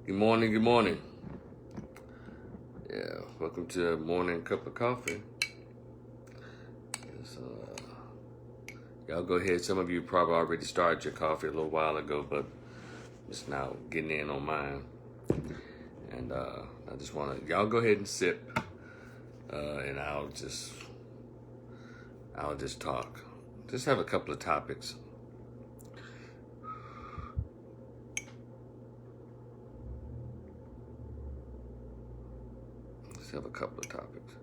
Good morning, good morning. Yeah, welcome to a morning cup of coffee. Y'all go ahead. Some of you probably already started your coffee a little while ago, but just now getting in on mine. And I just want to, y'all go ahead and sip, and I'll just talk. Just have a couple of topics. Let's have a couple of topics.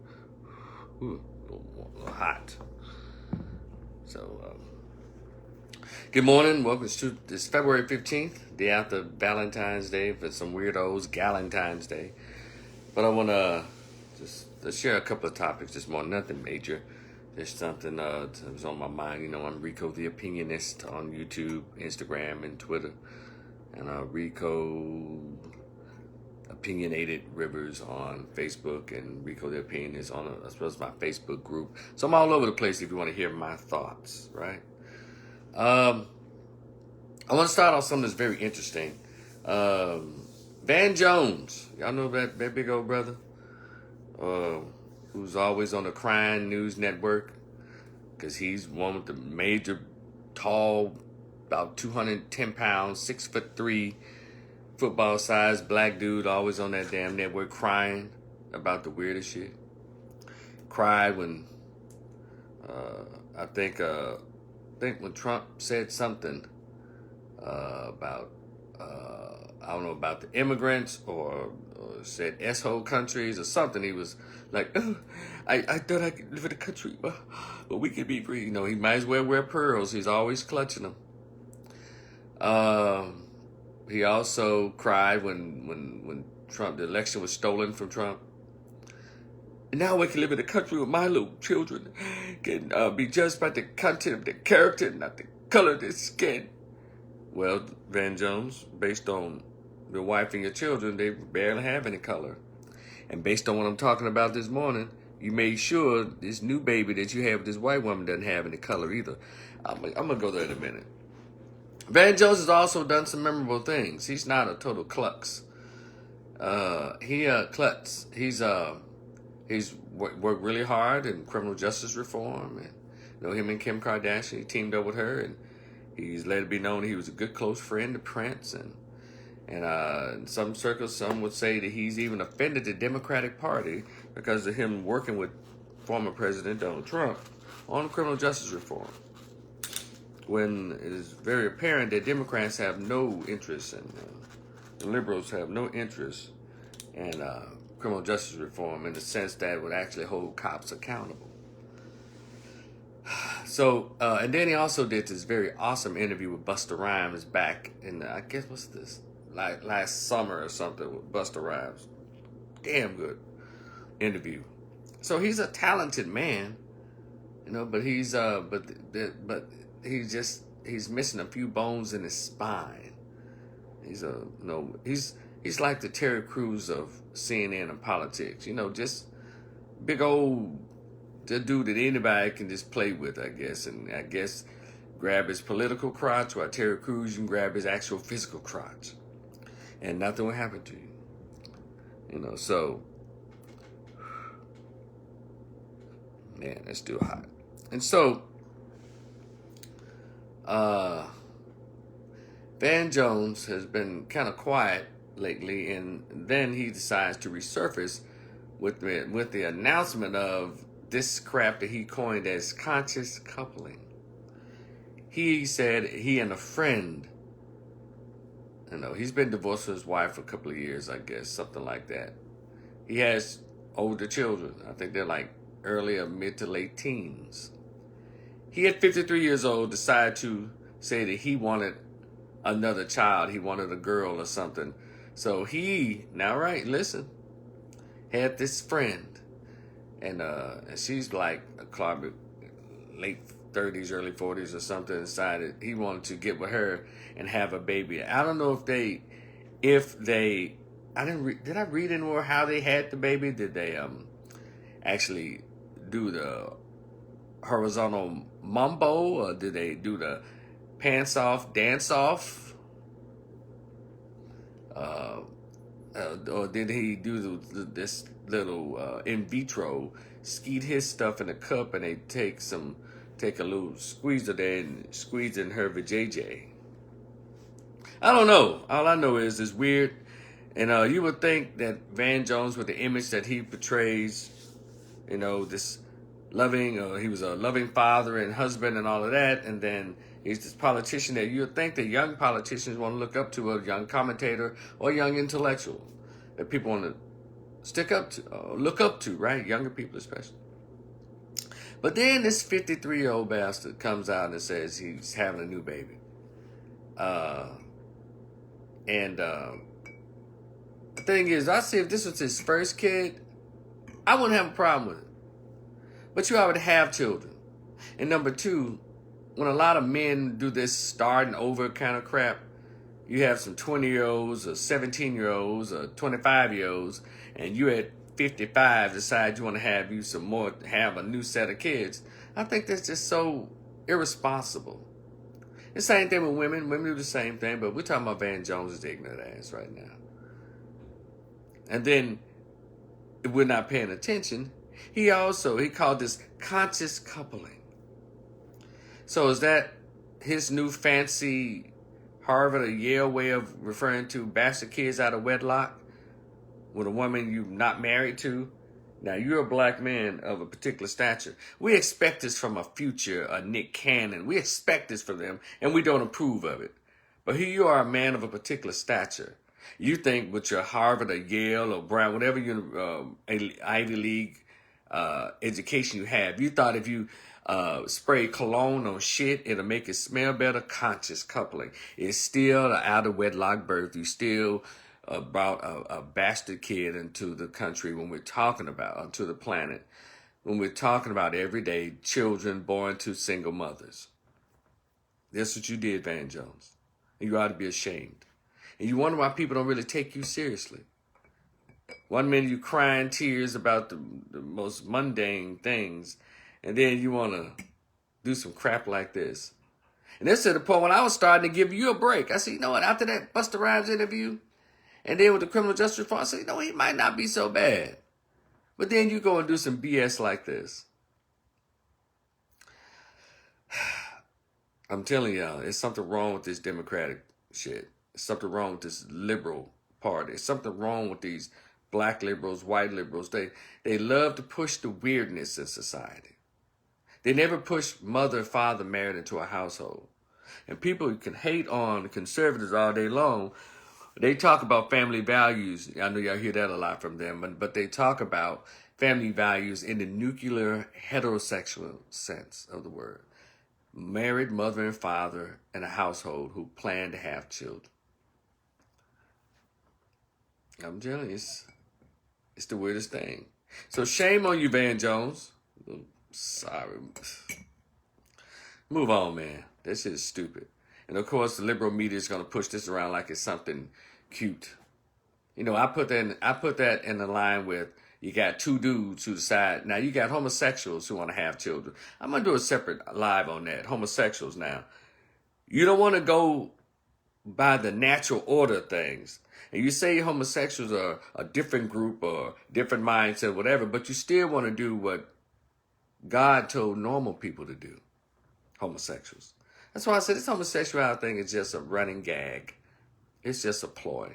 Ooh, a little hot. So, good morning. Welcome to this February 15th, day after Valentine's Day for some weirdos, Galentine's Day. But I want to just share a couple of topics this morning. Nothing major. Just something that was on my mind. You know, I'm Rico the Opinionist on YouTube, Instagram, and Twitter. And Rico Opinionated Rivers on Facebook, and Rico the Opinionist on, I suppose, my Facebook group. So I'm all over the place if you want to hear my thoughts, right? I want to start off something that's very interesting. VanJones, y'all know that big old brother, who's always on the Crime News Network, because he's one with the major, tall, about 210 pounds, 6'3", football-sized black dude, always on that damn network crying about the weirdest shit. Cried when, I think when Trump said something about, I don't know, about the immigrants or said S-hole countries or something. He was like, oh, I thought I could live in a country, but we could be free. You know, he might as well wear pearls. He's always clutching them. He also cried when Trump, the election was stolen from Trump. And now we can live in a country where my little children can be judged by the content of their character, not the color of their skin. Well, VanJones, based on your wife and your children, they barely have any color. And based on what I'm talking about this morning, you made sure this new baby that you have with this white woman doesn't have any color either. I'm going to go there in a minute. VanJones has also done some memorable things. He's not a total klutz. Klutz. He's worked really hard in criminal justice reform. And, you know, him and Kim Kardashian, he teamed up with her, and he's let it be known he was a good close friend to Prince. And in some circles, some would say that he's even offended the Democratic Party because of him working with former President Donald Trump on criminal justice reform, when it is very apparent that Democrats have no interest and the liberals have no interest in criminal justice reform in the sense that it would actually hold cops accountable. So, and then he also did this very awesome interview with Busta Rhymes back in, I guess, what's this, like last summer or something with Busta Rhymes. Damn good interview. So he's a talented man, you know, but he's he's missing a few bones in his spine. He's like the Terry Crews of CNN and politics. You know, just big old the dude that anybody can just play with, I guess. And I guess grab his political crotch, while Terry Crews, you can grab his actual physical crotch, and nothing will happen to you. You know, so man, that's still hot. And so VanJones has been kind of quiet lately, and then he decides to resurface with the announcement of this crap that he coined as conscious coupling. He said he and a friend, you know, he's been divorced from his wife for a couple of years, I guess, something like that. He has older children. I think they're like early or mid to late teens. He, at 53 years old, decided to say that he wanted another child. He wanted a girl or something. So he, now right, listen, had this friend, and she's like a late 30s, early 40s or something, decided he wanted to get with her and have a baby. I don't know if they, did I read anywhere how they had the baby? Did they actually do the horizontal mambo, or did they do the pants off, dance off? or did he do this little in vitro, skeet his stuff in a cup and they take a little squeezer there and squeeze in her vajayjay? I don't know. All I know is it's weird. And you would think that VanJones, with the image that he portrays, this loving, he was a loving father and husband and all of that, and then he's this politician that you would think that young politicians want to look up to, a young commentator or a young intellectual that people want to stick up to, look up to, right? Younger people especially. But then this 53-year-old bastard comes out and says he's having a new baby. The thing is, I see if this was his first kid, I wouldn't have a problem with it. But you already have children. And number two, when a lot of men do this starting over kind of crap, you have some 20-year-olds or 17-year-olds or 25-year-olds, and you at 55 decide you want to have a new set of kids. I think that's just so irresponsible. The same thing with women. Women do the same thing, but we're talking about VanJones' ignorant ass right now. And then, if we're not paying attention, he called this conscious coupling. So is that his new fancy Harvard or Yale way of referring to bastard kids out of wedlock with a woman you're not married to? Now, you're a black man of a particular stature. We expect this from a future Nick Cannon. We expect this from them, and we don't approve of it. But here you are, a man of a particular stature. You think with your Harvard or Yale or Brown, whatever your Ivy League education you have, you thought if you spray cologne on shit, it'll make it smell better. Conscious coupling. It's still an out of wedlock birth. You still brought a bastard kid into the country when we're talking about, onto the planet, when we're talking about everyday children born to single mothers. That's what you did, VanJones. And you ought to be ashamed. And you wonder why people don't really take you seriously. One minute you crying tears about the most mundane things, and then you want to do some crap like this. And this to the point when I was starting to give you a break. I said, you know what, after that Busta Rhymes interview, and then with the criminal justice reform, I said, you know, he might not be so bad. But then you go and do some BS like this. I'm telling y'all, there's something wrong with this Democratic shit. There's something wrong with this liberal party. There's something wrong with these black liberals, white liberals. They love to push the weirdness in society. They never push mother and father married into a household. And people can hate on the conservatives all day long. They talk about family values. I know y'all hear that a lot from them, but they talk about family values in the nuclear heterosexual sense of the word. Married mother and father in a household who plan to have children. I'm telling you, it's the weirdest thing. So shame on you, VanJones. Sorry. Move on, man. That shit is stupid. And of course, the liberal media is going to push this around like it's something cute. You know, I put that in the line with, you got two dudes who decide. Now, you got homosexuals who want to have children. I'm going to do a separate live on that. Homosexuals now. You don't want to go by the natural order of things. And you say homosexuals are a different group or different mindset, whatever, but you still want to do what God told normal people to do. Homosexuals. That's why I said this homosexuality thing is just a running gag. It's just a ploy.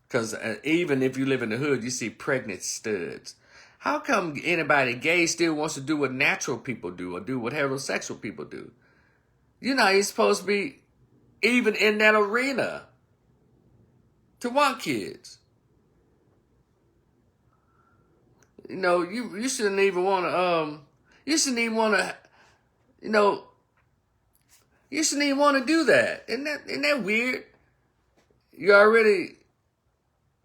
Because even if you live in the hood, you see pregnant studs. How come anybody gay still wants to do what natural people do or do what heterosexual people do? You're not even supposed to be even in that arena to want kids. You know, you shouldn't even want to, you shouldn't even want to, you shouldn't even want to do that. Isn't that weird? You're already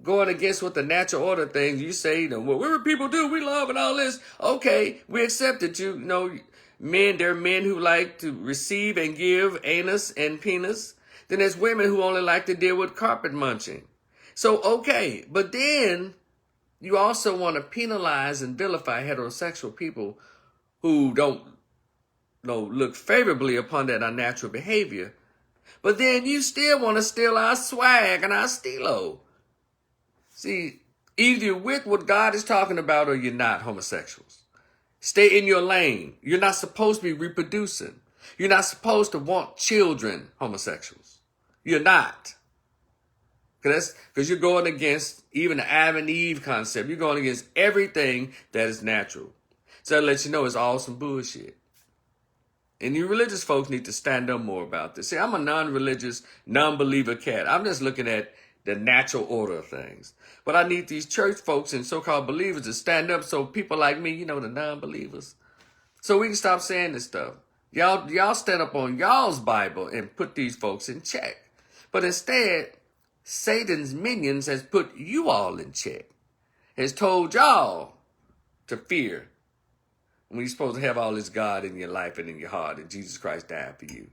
going against what the natural order things. You say, well, whatever people do, we love and all this. Okay, we accept it. There are men who like to receive and give anus and penis. Then there's women who only like to deal with carpet munching. So, okay, but then you also want to penalize and vilify heterosexual people who don't look favorably upon that unnatural behavior. But then you still want to steal our swag and our stilo. See, either you're with what God is talking about or you're not homosexuals. Stay in your lane. You're not supposed to be reproducing. You're not supposed to want children, homosexuals. You're not. Because you're going against even the Adam and Eve concept. You're going against everything that is natural. So that lets you know it's all some bullshit. And you religious folks need to stand up more about this. See, I'm a non-religious, non-believer cat. I'm just looking at the natural order of things. But I need these church folks and so-called believers to stand up so people like me, you know, the non-believers, so we can stop saying this stuff. Y'all stand up on y'all's Bible and put these folks in check. But instead, Satan's minions has put you all in check. Has told y'all to fear when you're supposed to have all this God in your life and in your heart, and Jesus Christ died for you.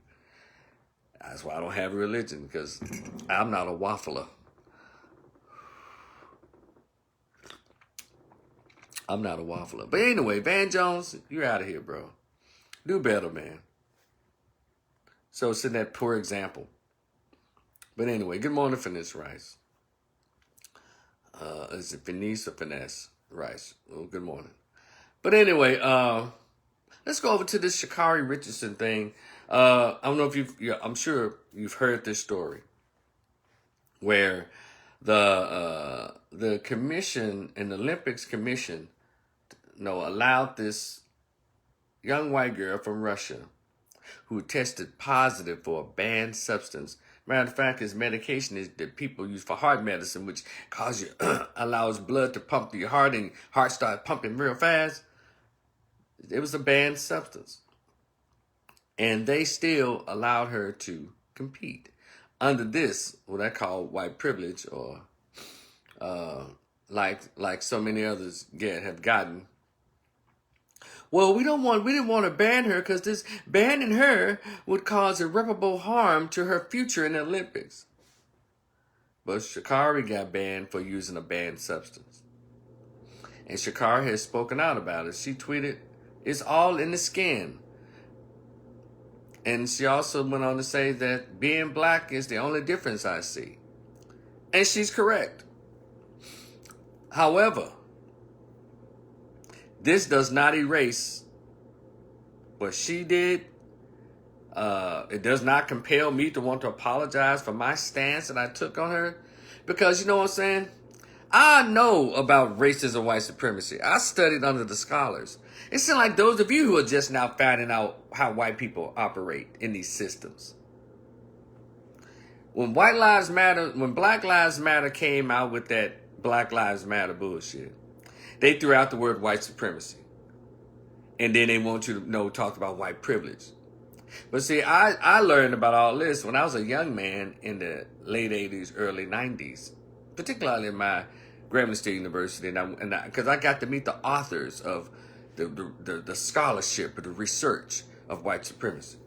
That's why I don't have a religion, because I'm not a waffler. I'm not a waffler. But anyway, VanJones, you're out of here, bro. Do better, man. So it's in that poor example. But anyway, good morning, Finesse Rice. Is it Finesse or Finesse Rice? Well, good morning. But anyway, let's go over to this Sha'Carri Richardson thing. I don't know if I'm sure you've heard this story where the commission, an Olympics commission, allowed this young white girl from Russia who tested positive for a banned substance. Matter of fact, his medication is that people use for heart medicine, which allows blood to pump to your heart and heart starts pumping real fast. It was a banned substance. And they still allowed her to compete under this, what I call white privilege, or like so many others have gotten. Well, we didn't want to ban her because this banning her would cause irreparable harm to her future in the Olympics. But Sha'Carri got banned for using a banned substance. And Sha'Carri has spoken out about it. She tweeted, "It's all in the skin." And she also went on to say that being black is the only difference I see. And she's correct. However, this does not erase what she did. It does not compel me to want to apologize for my stance that I took on her. Because you know what I'm saying? I know about racism, white supremacy. I studied under the scholars. It seems like those of you who are just now finding out how white people operate in these systems. When Black Lives Matter came out with that Black Lives Matter bullshit, they threw out the word white supremacy. And then they want you to talk about white privilege. But see, I learned about all this when I was a young man in the late 80s, early 90s, particularly in my Grambling State University, because I got to meet the authors of the scholarship or the research of white supremacy.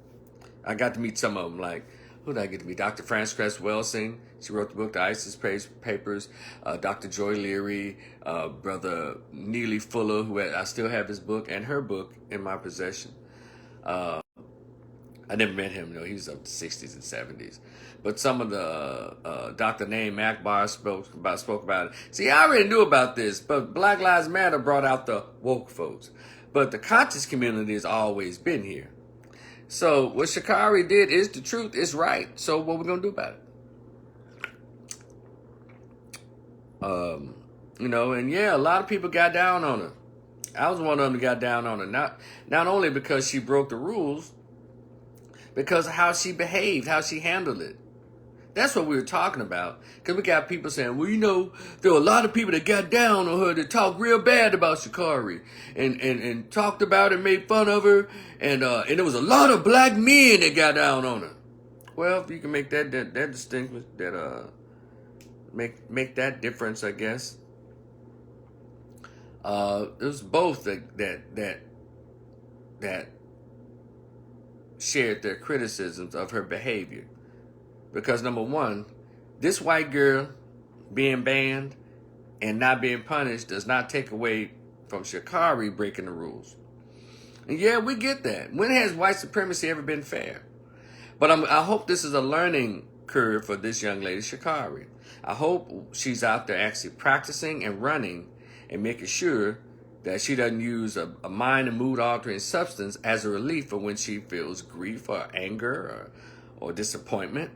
I got to meet some of them, like, who did I get to meet? Dr. Frances Cress Welsing. She wrote the book, The ISIS Papers. Dr. Joy Leary, Brother Neely Fuller, who I still have his book and her book in my possession. I never met him, he was up to 60s and 70s. But some of the Dr. Naeem Akbar spoke about it. See, I already knew about this, but Black Lives Matter brought out the woke folks. But the conscious community has always been here. So what Sha'Carri did is the truth. It's right. So what we gonna do about it? And yeah, a lot of people got down on her. I was one of them that got down on her. Not only because she broke the rules, because of how she behaved, how she handled it. That's what we were talking about. Because we got people saying, well, there were a lot of people that got down on her that talked real bad about Sha'Carri and talked about her, made fun of her, and there was a lot of black men that got down on her. Well, if you can make that distinction, make that difference, I guess. It was both that shared their criticisms of her behavior. Because number one, this white girl being banned and not being punished does not take away from Sha'Carri breaking the rules. And yeah, we get that. When has white supremacy ever been fair? But I hope this is a learning curve for this young lady, Sha'Carri. I hope she's out there actually practicing and running and making sure that she doesn't use a mind and mood altering substance as a relief for when she feels grief or anger or disappointment.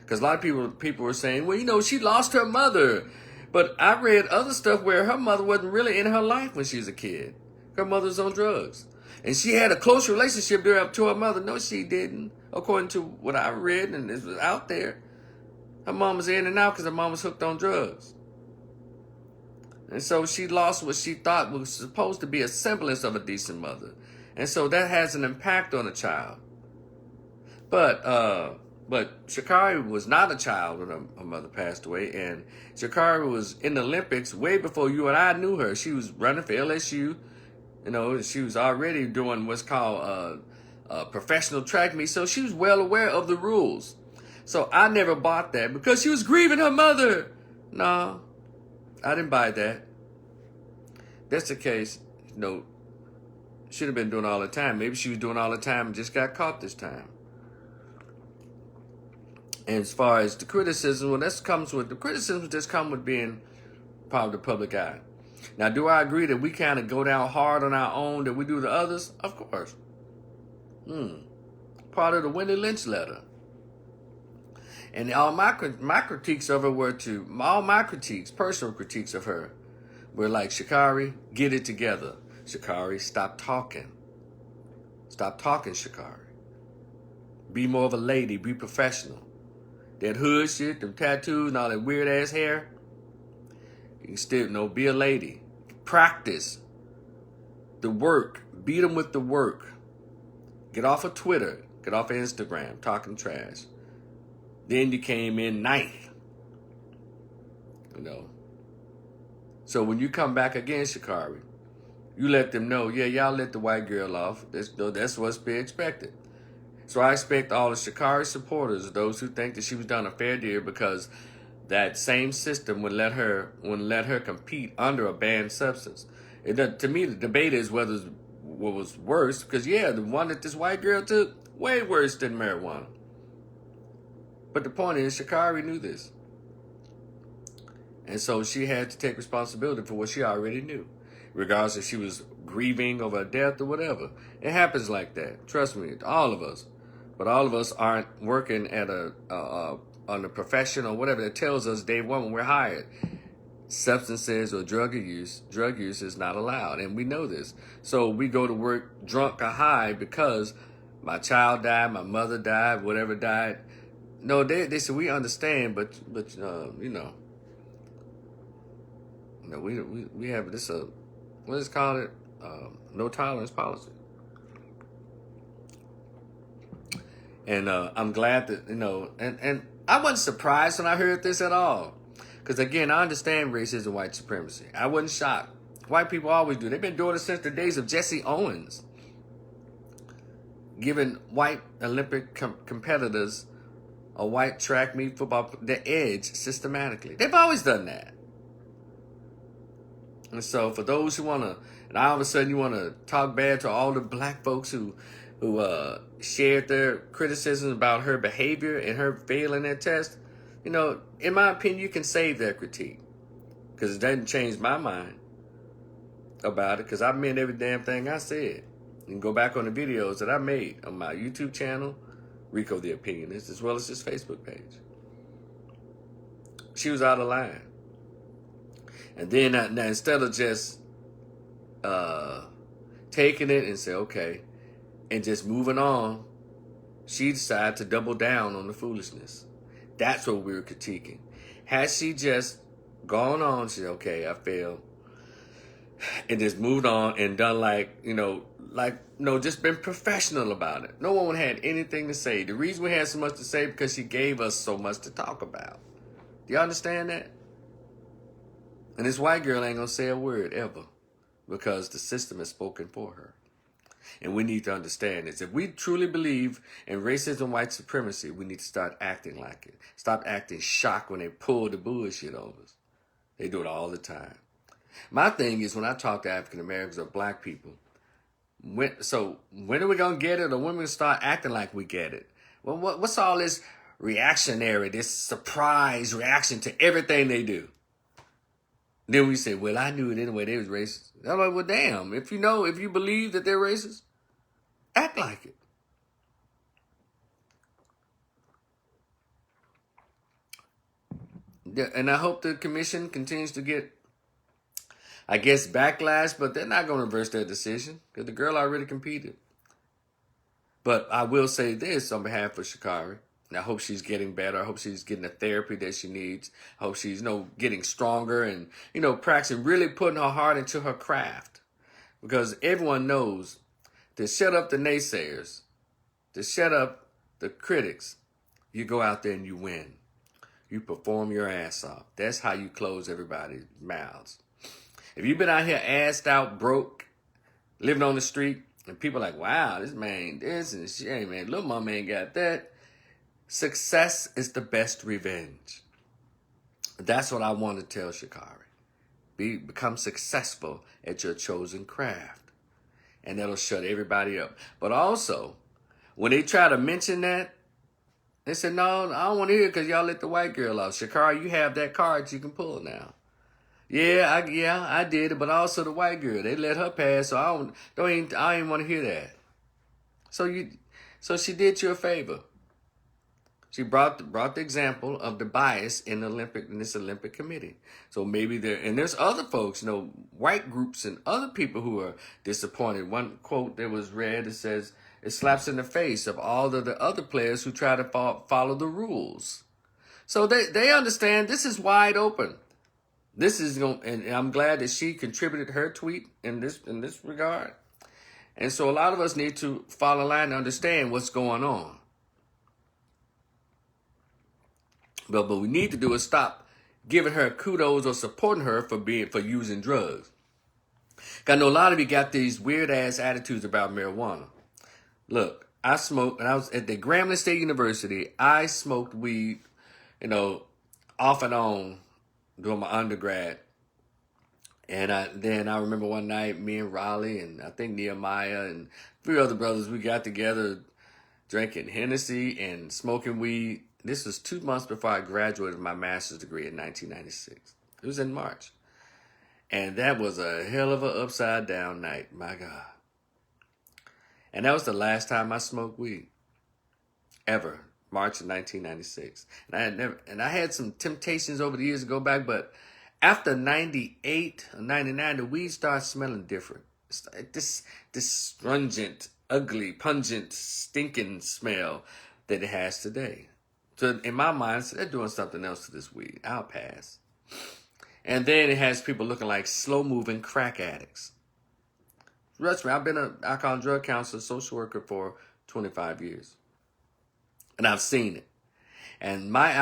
Because a lot of people were saying, well, you know, she lost her mother. But I read other stuff where her mother wasn't really in her life when she was a kid. Her mother was on drugs. And she had a close relationship to her mother. No, she didn't. According to what I read and it was out there. Her mom was in and out because her mom was hooked on drugs. And so she lost what she thought was supposed to be a semblance of a decent mother. And so that has an impact on a child. But Sha'Carri was not a child when her mother passed away. And Sha'Carri was in the Olympics way before you and I knew her. She was running for LSU. You know, she was already doing what's called professional track meet. So she was well aware of the rules. So I never bought that because she was grieving her mother. No, I didn't buy that. That's the case. You know, should have been doing all the time. Maybe she was doing all the time and just got caught this time. And as far as the criticism, well, the criticism just come with being part of the public eye. Now, do I agree that we kind of go down hard on our own that we do to others? Of course. Part of the Wendy Lynch letter. And all my critiques of her personal critiques of her, were like, Sha'Carri, get it together. Sha'Carri, stop talking. Stop talking, Sha'Carri. Be more of a lady. Be professional. That hood shit, them tattoos, and all that weird ass hair. You can still, be a lady. Practice the work. Beat them with the work. Get off of Twitter. Get off of Instagram, talking trash. Then you came in ninth. So when you come back again, Sha'Carri, you let them know, y'all let the white girl off. That's what's be expected. So I expect all the Sha'Carri supporters, those who think that she was done a fair deal because that same system would let her compete under a banned substance. To me, the debate is what was worse, because the one that this white girl took, way worse than marijuana. But the point is, Sha'Carri knew this. And so she had to take responsibility for what she already knew, regardless if she was grieving over a death or whatever. It happens like that. Trust me, all of us. But all of us aren't working at on a profession or whatever that tells us day one when we're hired. Substances or drug use is not allowed. And we know this. So we go to work drunk or high because my child died, my mother died, whatever died. No, they said, we understand, but we have this, what is it called? No tolerance policy. And I'm glad that, and I wasn't surprised when I heard this at all. Because, again, I understand racism and white supremacy. I wasn't shocked. White people always do. They've been doing it since the days of Jesse Owens. Giving white Olympic competitors a white track meet football, the edge systematically. They've always done that. And so for those who want to, and all of a sudden you want to talk bad to all the black folks who shared their criticisms about her behavior and her failing that test, in my opinion, you can save that critique. Because it doesn't change my mind about it, because I meant every damn thing I said. You can go back on the videos that I made on my YouTube channel, Rico the Opinionist, as well as his Facebook page. She was out of line. And then now instead of just taking it and say, okay, and just moving on, she decided to double down on the foolishness. That's what we were critiquing. Had she just gone on, she said, okay, I failed, and just moved on and done just been professional about it. No one had anything to say. The reason we had so much to say because she gave us so much to talk about. Do you understand that? And this white girl ain't gonna say a word ever because the system has spoken for her. And we need to understand this. If we truly believe in racism and white supremacy, we need to start acting like it. Stop acting shocked when they pull the bullshit over us. They do it all the time. My thing is, when I talk to African Americans or black people, when are we going to get it, or when we start acting like we get it? Well, what's all this reactionary, this surprise reaction to everything they do. Then we say, well, I knew it anyway, they was racist. I'm like, well, damn, if you believe that they're racist, act like it. And I hope the commission continues to get, I guess, backlash, but they're not going to reverse their decision because the girl already competed. But I will say this on behalf of Sha'Carri. I hope she's getting better. I hope she's getting the therapy that she needs. I hope she's, getting stronger and, practicing, really putting her heart into her craft. Because everyone knows to shut up the naysayers, to shut up the critics, you go out there and you win. You perform your ass off. That's how you close everybody's mouths. If you've been out here assed out, broke, living on the street, and people are like, wow, this man, this and shit, hey, man, little mama ain't got that. Success is the best revenge. That's what I want to tell Sha'Carri. Become successful at your chosen craft. And that'll shut everybody up. But also, when they try to mention that, they said, no, I don't want to hear it because y'all let the white girl off. Sha'Carri, you have that card you can pull now. Yeah, I did it, but also the white girl. They let her pass, so I don't even want to hear that. So she did you a favor. She brought the example of the bias in this Olympic committee. So maybe there's other folks, white groups and other people who are disappointed. One quote that was read, it says, it slaps in the face of all of the other players who try to follow the rules. So they understand this is wide open. This is and I'm glad that she contributed her tweet in this regard. And so a lot of us need to follow the line and understand what's going on. But what we need to do is stop giving her kudos or supporting her for using drugs. I know a lot of you got these weird ass attitudes about marijuana. Look, I smoked, and I was at the Grambling State University. I smoked weed, off and on during my undergrad. And then I remember one night, me and Raleigh and I think Nehemiah and a few other brothers, we got together drinking Hennessy and smoking weed. This was 2 months before I graduated my master's degree in 1996. It was in March. And that was a hell of a upside down night, my God. And that was the last time I smoked weed, ever, March of 1996. And I had some temptations over the years to go back, but after 98 or 99, the weed started smelling different. It's like this stringent, ugly, pungent, stinking smell that it has today. So in my mind, they're doing something else to this weed. I'll pass. And then it has people looking like slow-moving crack addicts. Trust me, I've been an alcohol and drug counselor, social worker for 25 years. And I've seen it. And my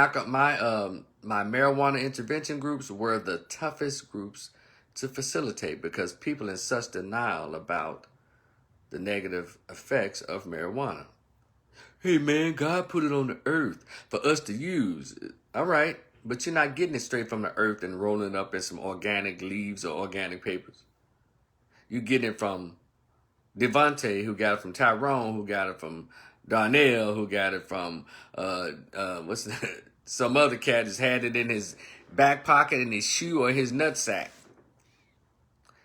marijuana intervention groups were the toughest groups to facilitate because people in such denial about the negative effects of marijuana. Hey man, God put it on the earth for us to use. All right, but you're not getting it straight from the earth and rolling it up in some organic leaves or organic papers. You get it from Devontae, who got it from Tyrone, who got it from Darnell, who got it from some other cat just had it in his back pocket, in his shoe, or his nutsack.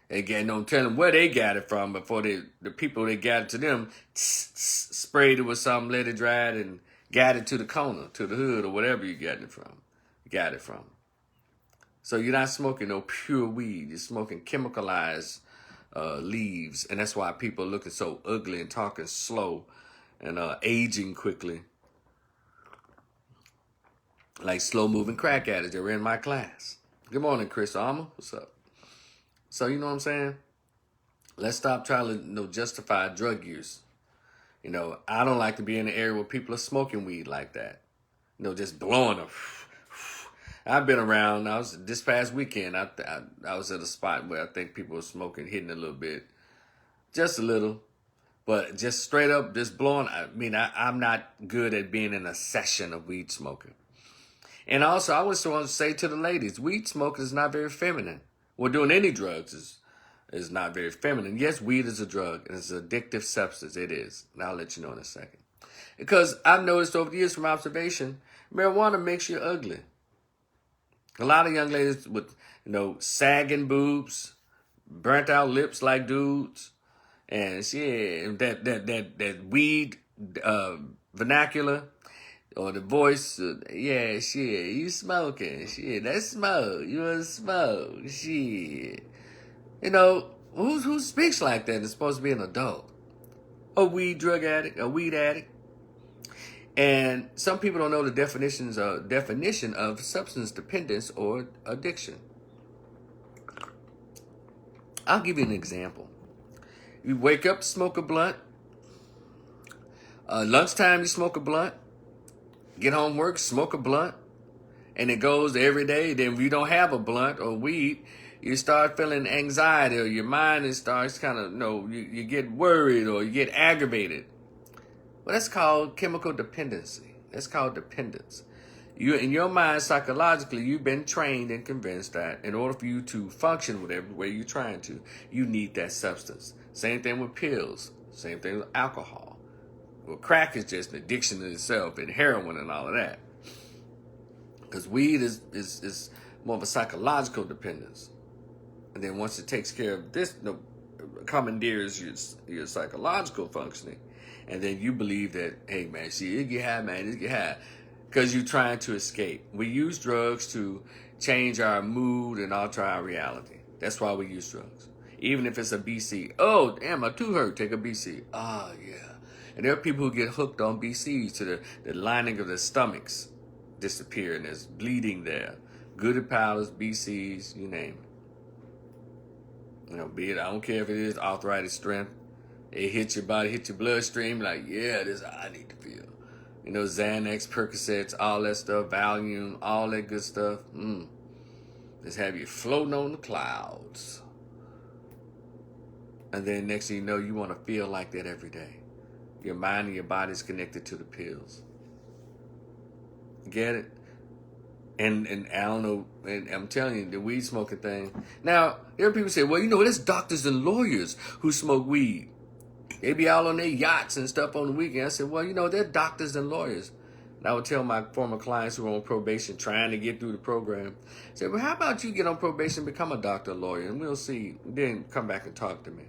Again, don't tell them where they got it from before the people that got it to them sprayed it with something, let it dry, and got it to the corner, to the hood, or whatever you got it from. So you're not smoking no pure weed. You're smoking chemicalized leaves, and that's why people are looking so ugly and talking slow and aging quickly. Like slow-moving crack addicts. They were in my class. Good morning, Chris Armour. What's up? So you know what I'm saying? Let's stop trying to justify drug use. I don't like to be in an area where people are smoking weed like that. Just blowing them. I've been around. This past weekend. I was at a spot where I think people were smoking, hitting a little bit, just a little, but just straight up, just blowing. I'm not good at being in a session of weed smoking. And also, I also want to say to the ladies, weed smoking is not very feminine. Well, doing any drugs is not very feminine. Yes, weed is a drug, and it's an addictive substance. It is. And I'll let you know in a second. Because I've noticed over the years from observation, marijuana makes you ugly. A lot of young ladies with, sagging boobs, burnt out lips like dudes, and shit, that weed vernacular or the voice, yeah, shit, you smoking, shit, that's smoke, you want to smoke, shit. Who speaks like that is supposed to be an adult? A weed drug addict, a weed addict. And some people don't know the definition of substance dependence or addiction. I'll give you an example. You wake up, smoke a blunt. Lunchtime, you smoke a blunt. Get home work, smoke a blunt. And it goes every day. Then if you don't have a blunt or weed, you start feeling anxiety, or your mind starts kind of, you get worried or you get aggravated. Well, that's called chemical dependency. That's called dependence. In your mind, psychologically, you've been trained and convinced that in order for you to function whatever way you're trying to, you need that substance. Same thing with pills. Same thing with alcohol. Well, crack is just an addiction in itself, and heroin and all of that. Because weed is more of a psychological dependence. And then once it takes care of this, commandeers your psychological functioning. And then you believe that, hey, man, see, it get high, man, it get high. Because you're trying to escape. We use drugs to change our mood and alter our reality. That's why we use drugs. Even if it's a BC. Oh, damn, my tooth hurt, take a BC. Ah, yeah. And there are people who get hooked on BCs to the lining of their stomachs disappear, and there's bleeding there. Good powders, BCs, you name it. Be it, I don't care if it is arthritis strength. It hits your body, hits your bloodstream, like, yeah, this is how I need to feel. Xanax, Percocets, all that stuff, Valium, all that good stuff. Just have you floating on the clouds. And then next thing you know, you want to feel like that every day. Your mind and your body is connected to the pills. Get it? And I don't know, and I'm telling you, the weed smoking thing. Now, there are people who say, well, there's doctors and lawyers who smoke weed. They be out on their yachts and stuff on the weekend. I said, well, they're doctors and lawyers. And I would tell my former clients who were on probation trying to get through the program, I said, well, how about you get on probation, become a doctor or lawyer, and we'll see. Then come back and talk to me.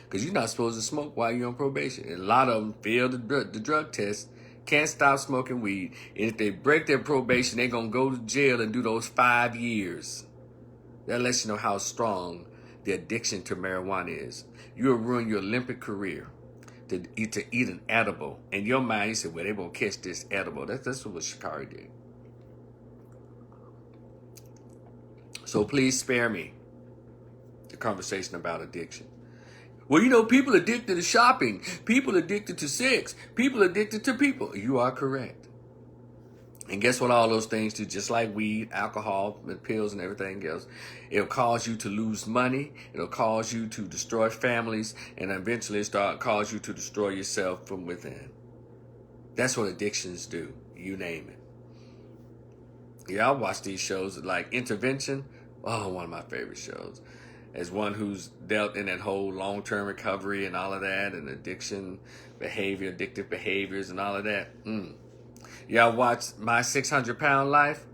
Because you're not supposed to smoke while you're on probation. And a lot of them fail the drug test, can't stop smoking weed. And if they break their probation, they're going to go to jail and do those 5 years. That lets you know how strong the addiction to marijuana is. You'll ruin your Olympic career to eat an edible. In your mind, you say, well, they won't catch this edible. That's what Shikari did. So please spare me the conversation about addiction. Well, people addicted to shopping. People addicted to sex. People addicted to people. You are correct. And guess what all those things do? Just like weed, alcohol, pills, and everything else. It'll cause you to lose money. It'll cause you to destroy families. And eventually cause you to destroy yourself from within. That's what addictions do. You name it. Yeah, I watch these shows like Intervention. Oh, one of my favorite shows. As one who's dealt in that whole long-term recovery and all of that, and addiction behavior, addictive behaviors and all of that. Y'all watch My 600-Pound Life?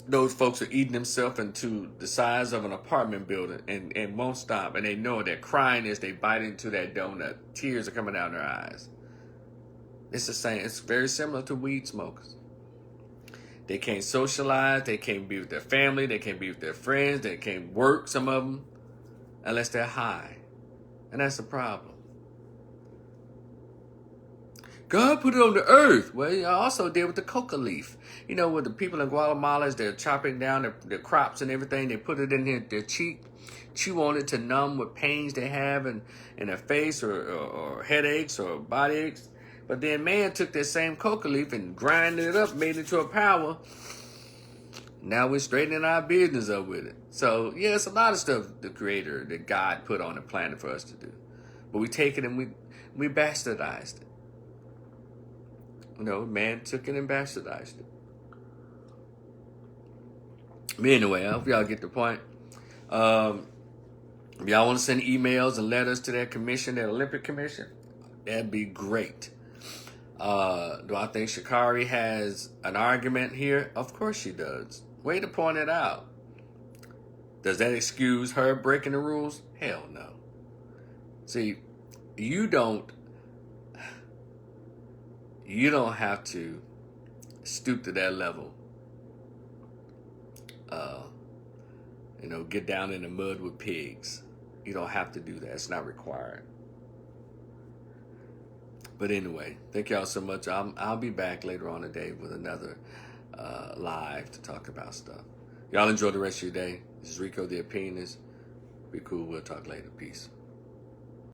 Those folks are eating themselves into the size of an apartment building and won't stop. And they know they're crying as they bite into that donut. Tears are coming out their eyes. It's the same. It's very similar to weed smokers. They can't socialize. They can't be with their family. They can't be with their friends. They can't work, some of them, unless they're high. And that's the problem. God put it on the earth. Well, he also did with the coca leaf. With the people in Guatemala, as they're chopping down their crops and everything, they put it in their cheek, chew on it to numb what pains they have in their face or headaches or body aches. But then man took that same coca leaf and grinded it up, made it into a powder. Now we're straightening our business up with it. So, yeah, it's a lot of stuff the Creator, that God put on the planet for us to do. But we take it and we bastardized it. Man took it and bastardized it. But anyway, I hope y'all get the point. If y'all want to send emails and letters to that commission, that Olympic Commission, that'd be great. Do I think Sha'Carri has an argument here? Of course she does. Way to point it out. Does that excuse her breaking the rules? Hell no. See, you don't have to stoop to that level. Get down in the mud with pigs. You don't have to do that. It's not required. But anyway, thank y'all so much. I'll be back later on today with another live to talk about stuff. Y'all enjoy the rest of your day. This is Rico the Opinionist. Be cool. We'll talk later. Peace.